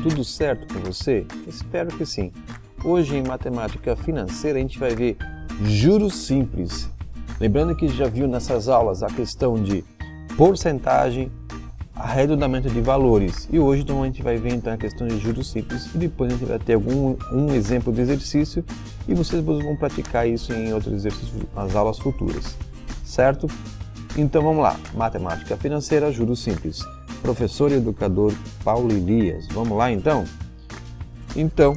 tudo certo com você? Espero que sim. Hoje em Matemática Financeira a gente vai ver juros simples. Lembrando que já viu nessas aulas a questão de porcentagem, arredondamento de valores. E hoje então, a gente vai ver então a questão de juros simples e depois a gente vai ter um exemplo de exercício e vocês vão praticar isso em outros exercícios nas aulas futuras, certo? Então vamos lá, Matemática Financeira, juros simples. Professor e educador Paulo Elias. Vamos lá então? Então,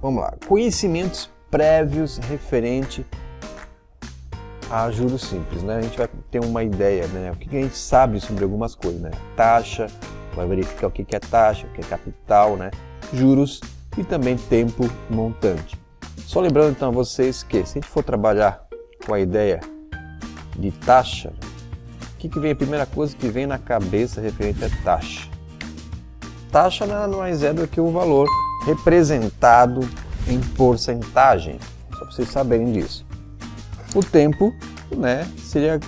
vamos lá. Conhecimentos prévios referente a juros simples, né? A gente vai ter uma ideia, né? O que a gente sabe sobre algumas coisas, né? Taxa, vai verificar o que é taxa, o que é capital, né? Juros e também tempo montante. Só lembrando então a vocês que se a gente for trabalhar com a ideia de taxa, o que vem a primeira coisa que vem na cabeça referente a taxa? Taxa nada mais é do que o valor representado em porcentagem, só para vocês saberem disso. O tempo, né, seria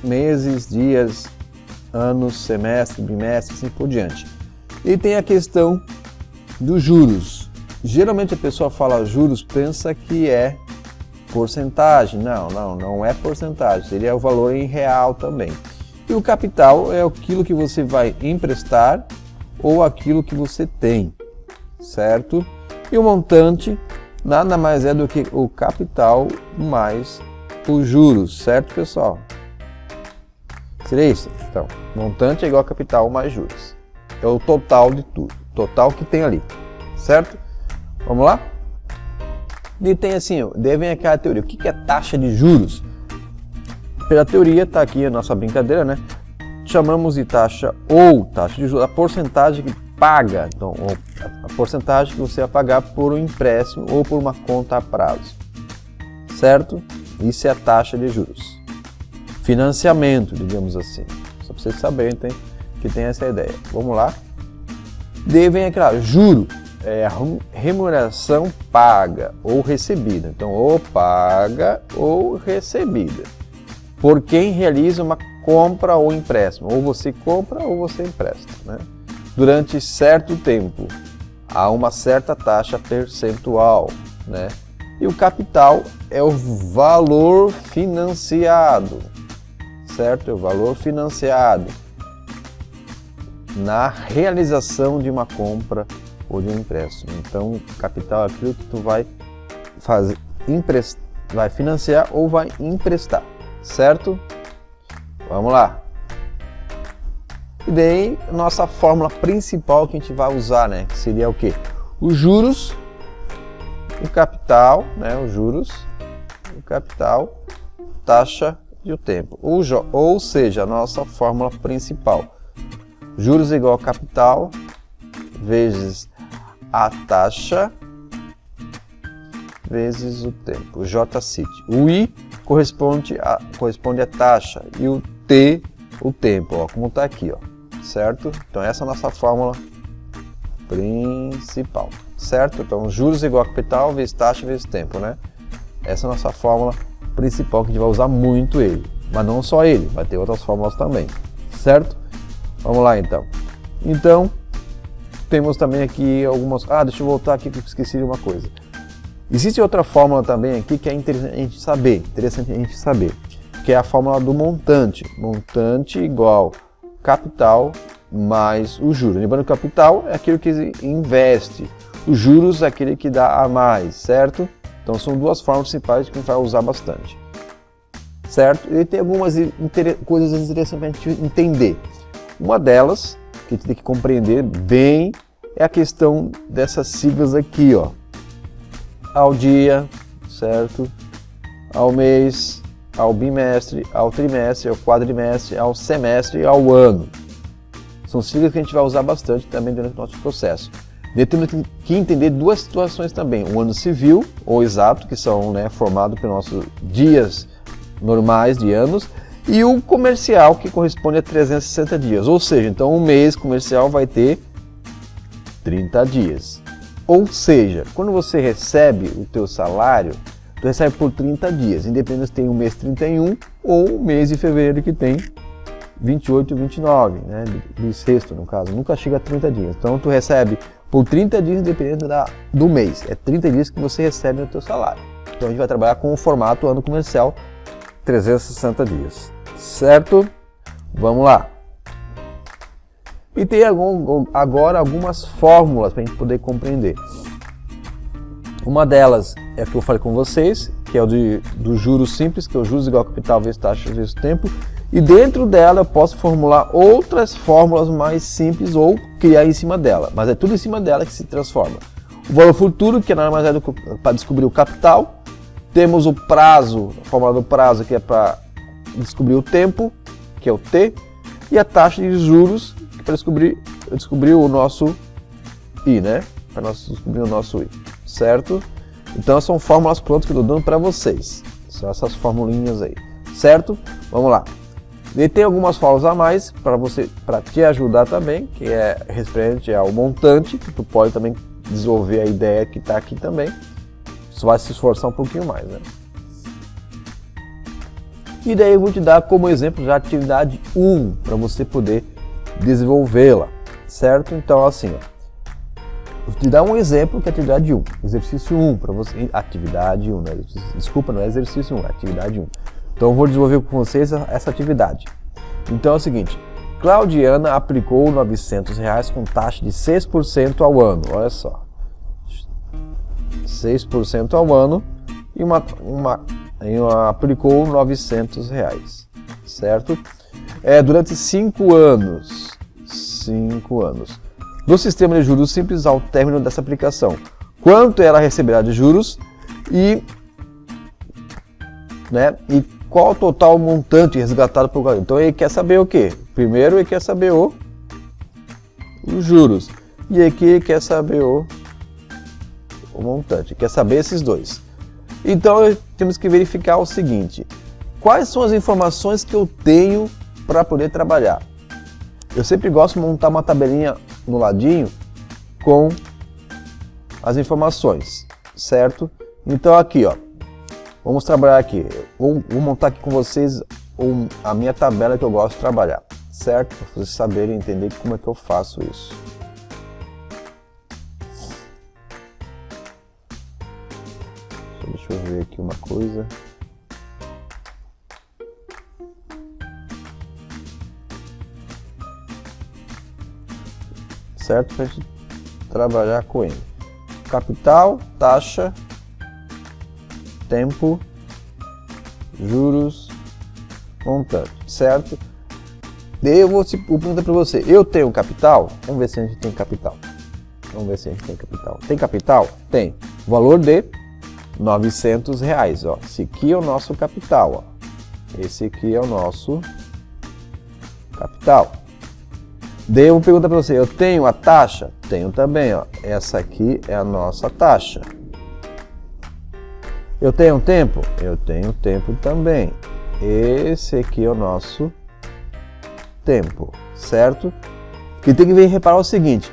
meses, dias, anos, semestre, bimestre, assim por diante. E tem a questão dos juros. Geralmente a pessoa fala juros, pensa que é porcentagem. Não é porcentagem, seria o valor em real também. E o capital é aquilo que você vai emprestar ou aquilo que você tem, certo? E o montante nada mais é do que o capital mais os juros, certo, pessoal? Seria isso? Então, montante é igual a capital mais juros. É o total de tudo, total que tem ali, certo? Vamos lá? E tem assim, vem aquela teoria. O que é taxa de juros? Pela teoria, está aqui a nossa brincadeira, né? Chamamos de taxa ou taxa de juros, a porcentagem que paga, então, a porcentagem que você vai pagar por um empréstimo ou por uma conta a prazo, certo? Isso é a taxa de juros. Financiamento, digamos assim. Só para vocês saberem que tem essa ideia. Vamos lá. Vem aquela juro, é a remuneração paga ou recebida. Então, ou paga ou recebida. Por quem realiza uma compra ou empréstimo. Ou você compra ou você empresta, né? Durante certo tempo, a uma certa taxa percentual, né? E o capital é o valor financiado, certo? É o valor financiado na realização de uma compra ou de um empréstimo. Então, o capital é aquilo que tu vai fazer, vai financiar ou vai emprestar, certo? Vamos lá. E daí, nossa fórmula principal que a gente vai usar, né? Que seria o quê? Os juros, o capital, né? Os juros, o capital, taxa e o tempo. Ou seja, a nossa fórmula principal. Juros igual a capital vezes a taxa vezes o tempo. JCIT. O I corresponde à taxa e o T o tempo, ó, como está aqui, ó, certo? Então essa é a nossa fórmula principal, certo? Então juros igual a capital vezes taxa vezes tempo, né? Essa é a nossa fórmula principal que a gente vai usar muito ele, mas não só ele, vai ter outras fórmulas também, certo? Vamos lá então. Então temos também aqui algumas. Deixa eu voltar aqui que eu esqueci de uma coisa. Existe outra fórmula também aqui que é interessante a gente saber, que é a fórmula do montante. Montante igual capital mais o juros. Lembrando que o capital é aquilo que investe, os juros é aquele que dá a mais, certo? Então são duas formas principais que a gente vai usar bastante, certo? E tem algumas coisas interessantes para a gente entender. Uma delas, que a gente tem que compreender bem, é a questão dessas siglas aqui, ó. Ao dia, certo? Ao mês, ao bimestre, ao trimestre, ao quadrimestre, ao semestre e ao ano. São siglas que a gente vai usar bastante também durante o nosso processo. E temos que entender duas situações também. O ano civil, ou exato, que são, né, formados pelos nossos dias normais de anos, e o comercial, que corresponde a 360 dias. Ou seja, então um mês comercial vai ter 30 dias. Ou seja, quando você recebe o teu salário, tu recebe por 30 dias, independente se tem o mês 31 ou o mês de fevereiro que tem 28 e 29, né, de sexto no caso, nunca chega a 30 dias. Então tu recebe por 30 dias dependendo do mês, é 30 dias que você recebe no teu salário. Então a gente vai trabalhar com o formato ano comercial, 360 dias, certo? Vamos lá. E tem agora algumas fórmulas para a gente poder compreender. Uma delas é a que eu falei com vocês, que é o do juros simples, que é o juros igual a capital vezes taxa vezes tempo. E dentro dela eu posso formular outras fórmulas mais simples ou criar em cima dela. Mas é tudo em cima dela que se transforma. O valor futuro, que é nada mais é do que para descobrir o capital. Temos o prazo, a fórmula do prazo, que é para descobrir o tempo, que é o T. E a taxa de juros, que é para descobrir o nosso I, né? Para nós descobrir o nosso I, certo? Então são fórmulas prontas que eu estou dando para vocês. São essas formulinhas aí, certo? Vamos lá. E tem algumas fórmulas a mais para te ajudar também, que é referente ao montante, que tu pode também desenvolver a ideia que está aqui também. Só vai se esforçar um pouquinho mais, né? E daí eu vou te dar como exemplo já a atividade 1, para você poder desenvolvê-la, certo? Então assim, ó, vou te dar um exemplo que é a atividade 1, exercício 1, para você, atividade 1, né? Desculpa, não é exercício 1, é atividade 1. Então eu vou desenvolver com vocês essa atividade. Então é o seguinte, Claudiana aplicou R$900 com taxa de 6% ao ano, olha só. 6% ao ano e aplicou R$900, certo? Durante 5 anos. 5 anos. No sistema de juros simples ao término dessa aplicação. Quanto ela receberá de juros e qual o total montante resgatado por Claudiana? Então ele quer saber o quê? Primeiro ele quer saber os juros. E aqui ele quer saber o montante, quer saber esses dois. Então temos que verificar o seguinte: quais são as informações que eu tenho para poder trabalhar? Eu sempre gosto de montar uma tabelinha no ladinho com as informações, certo? Então aqui, ó, vamos trabalhar aqui. Vou montar aqui com vocês a minha tabela que eu gosto de trabalhar, certo? Para vocês saberem entender como é que eu faço isso. Deixa eu ver aqui uma coisa. Certo? Para a gente trabalhar com ele. Capital, taxa, tempo, juros, montante, certo? Daí eu vou perguntar para você, eu tenho capital? Vamos ver se a gente tem capital. Vamos ver se a gente tem capital. Tem capital? Tem. Valor de R$900, ó. Esse aqui é o nosso capital, ó. Esse aqui é o nosso capital. Daí eu vou perguntar para você, eu tenho a taxa? Tenho também, ó. Essa aqui é a nossa taxa. Eu tenho tempo? Eu tenho tempo também. Esse aqui é o nosso tempo, certo? E tem que reparar o seguinte,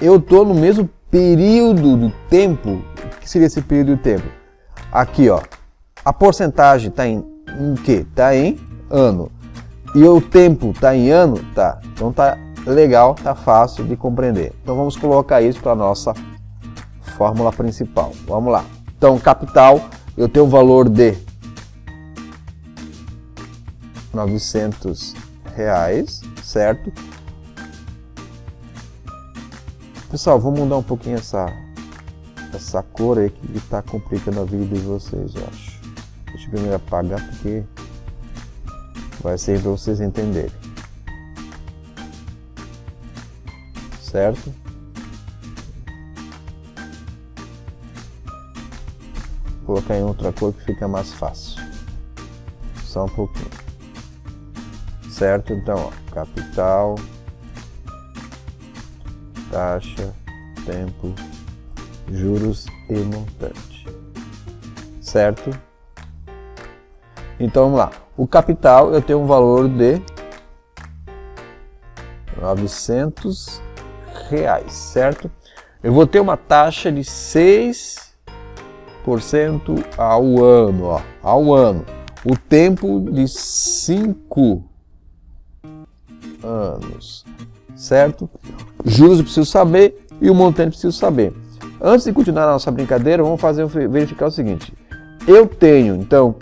eu estou no mesmo período do tempo. O que seria esse período de tempo? Aqui, ó, a porcentagem está em quê? Está em ano. E o tempo está em ano? Tá. Então tá legal, tá fácil de compreender. Então vamos colocar isso para a nossa fórmula principal. Vamos lá. Então, capital, eu tenho o valor de R$900, certo? Pessoal, vou mudar um pouquinho essa cor aí que está complicando a vida de vocês, eu acho. Deixa eu primeiro apagar porque vai ser para vocês entenderem. Certo? Vou colocar em outra cor que fica mais fácil. Só um pouquinho. Certo? Então, ó, capital, taxa, tempo, juros e montante. Certo? Então vamos lá. O capital eu tenho um valor de R$900, certo? Eu vou ter uma taxa de 6% ao ano, ó, ao ano. O tempo de 5 anos, certo? Juros eu preciso saber e o montante eu preciso saber. Antes de continuar a nossa brincadeira, vamos verificar o seguinte. Eu tenho, então,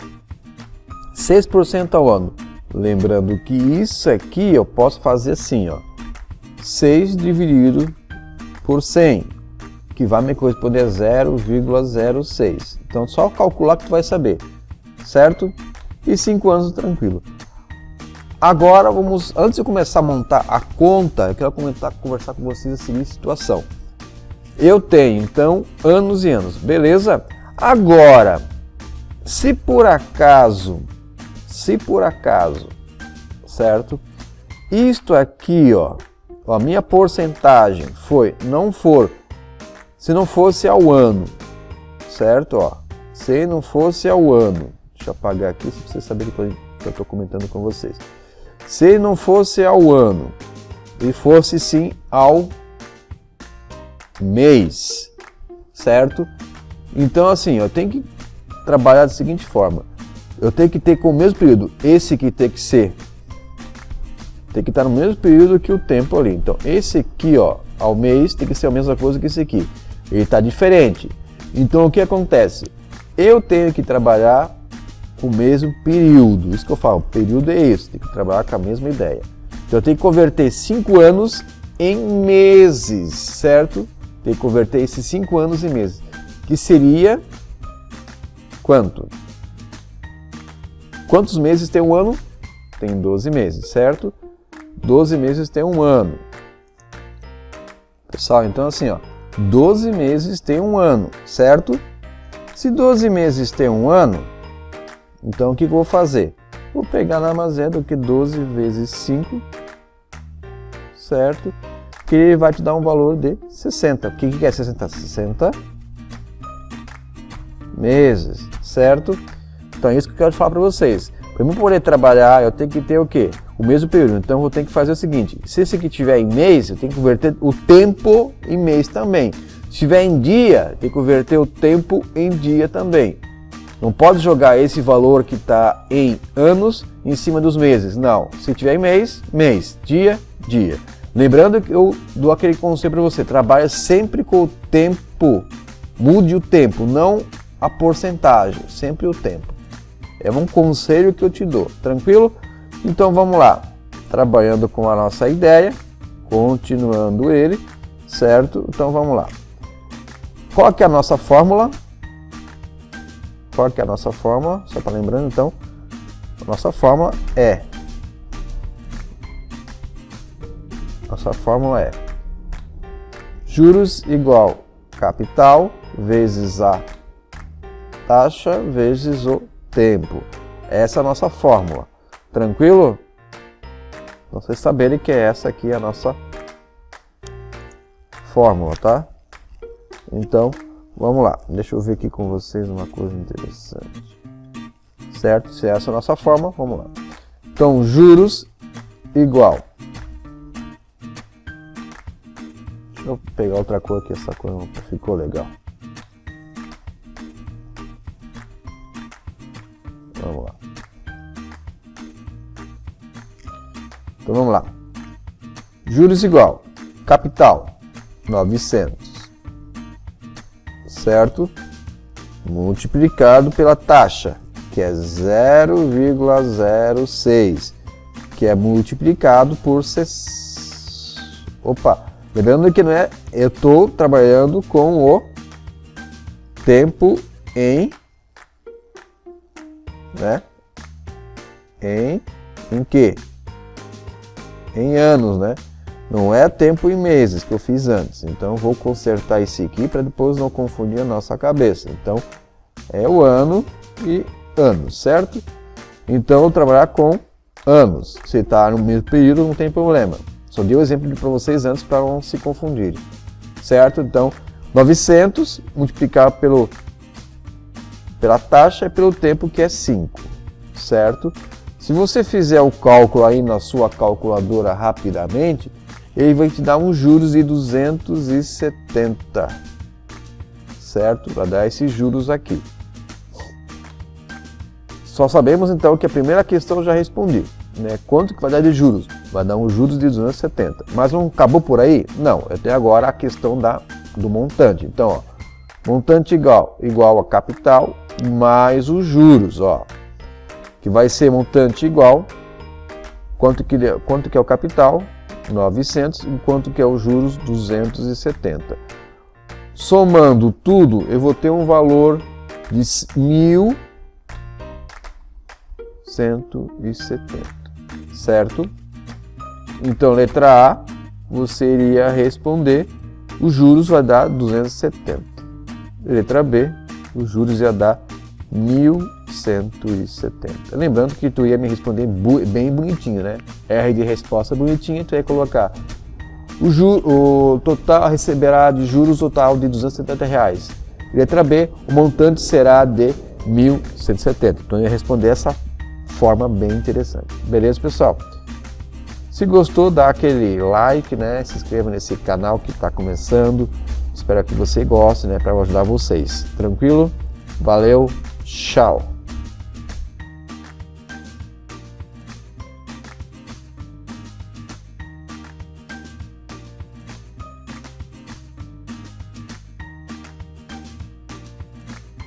6% ao ano. Lembrando que isso aqui eu posso fazer assim, ó. 6 dividido por 100, que vai me corresponder a 0,06. Então, só calcular que tu vai saber, certo? E 5 anos tranquilo. Agora, antes de começar a montar a conta, eu quero conversar com vocês a seguinte situação. Eu tenho, então, anos e anos, beleza? Agora, se por acaso, certo? Isto aqui, ó, a minha porcentagem se não fosse ao ano, certo? Ó, se não fosse ao ano, deixa eu apagar aqui, se vocês saberem que eu estou comentando com vocês. Se não fosse ao ano e fosse sim ao mês, certo? Então assim, eu tenho que trabalhar da seguinte forma. Eu tenho que ter com o mesmo período, esse aqui tem que estar no mesmo período que o tempo ali. Então esse aqui, ó, ao mês tem que ser a mesma coisa que esse aqui. Ele está diferente. Então o que acontece? Eu tenho que trabalhar com o mesmo período. Isso que eu falo, período é isso, tem que trabalhar com a mesma ideia. Então eu tenho que converter 5 anos em meses, certo? Tem que converter esses 5 anos em meses. Que seria quanto? Quantos meses tem um ano? Tem 12 meses, certo? 12 meses tem um ano. Pessoal, então assim, ó, 12 meses tem um ano, certo? Se 12 meses tem um ano, então o que eu vou fazer? Vou pegar nada mais é do que 12 vezes 5, certo? Que vai te dar um valor de 60. O que é 60? 60 meses, certo? Então é isso que eu quero falar para vocês. Para eu poder trabalhar, eu tenho que ter o quê? O mesmo período. Então eu vou ter que fazer o seguinte, se esse aqui tiver em mês, eu tenho que converter o tempo em mês também. Se tiver em dia, tem que converter o tempo em dia também. Não pode jogar esse valor que está em anos em cima dos meses. Não. Se tiver em mês, mês. Dia, dia. Lembrando que eu dou aquele conselho para você. Trabalha sempre com o tempo. Mude o tempo, não a porcentagem. Sempre o tempo. É um conselho que eu te dou. Tranquilo? Então vamos lá. Trabalhando com a nossa ideia. Continuando ele. Certo? Então vamos lá. Qual que é a nossa fórmula? Qual que é a nossa fórmula? Só para lembrando, então, a nossa fórmula é juros igual capital vezes a taxa vezes o tempo. Essa é a nossa fórmula. Tranquilo? Pra vocês saberem que essa aqui é a nossa fórmula, tá? Então, vamos lá. Deixa eu ver aqui com vocês uma coisa interessante. Certo? Se essa é a nossa fórmula, vamos lá. Então, juros igual. Deixa eu pegar outra cor aqui, essa cor ficou legal. Vamos lá. Então, vamos lá. Juros igual. Capital, 900. Certo? Multiplicado pela taxa, que é 0,06, que é multiplicado por... Opa! Lembrando que não é... Eu estou trabalhando com o tempo em... né? Em quê? Em anos, né? Não é tempo em meses que eu fiz antes. Então, vou consertar esse aqui para depois não confundir a nossa cabeça. Então, é o ano e anos, certo? Então, eu vou trabalhar com anos. Se está no mesmo período, não tem problema. Só dei o exemplo para vocês antes para não se confundirem. Certo? Então, 900 multiplicar pela taxa e pelo tempo, que é 5. Certo? Se você fizer o cálculo aí na sua calculadora rapidamente, ele vai te dar uns juros de 270, certo? Vai dar esses juros aqui. Só sabemos então que a primeira questão eu já respondi, né? Quanto que vai dar de juros? vai dar um juros de 270. Mas não acabou por aí? Não, eu tenho agora a questão do montante. Então, ó, montante igual a capital mais os juros, ó, que vai ser montante igual, quanto que é o capital? 900, e quanto que é os juros? 270. Somando tudo, eu vou ter um valor de 1.170, certo? Então, letra A, você iria responder, os juros vai dar 270. Letra B, os juros ia dar 1.170. Lembrando que tu ia me responder bem bonitinho, né? R de resposta bonitinha, tu ia colocar o total receberá de juros total de R$270. Letra B, o montante será de 1.170. Então eu ia responder dessa forma bem interessante. Beleza, pessoal? Se gostou, dá aquele like, né? Se inscreva nesse canal que está começando. Espero que você goste, né? Para ajudar vocês. Tranquilo? Valeu, tchau!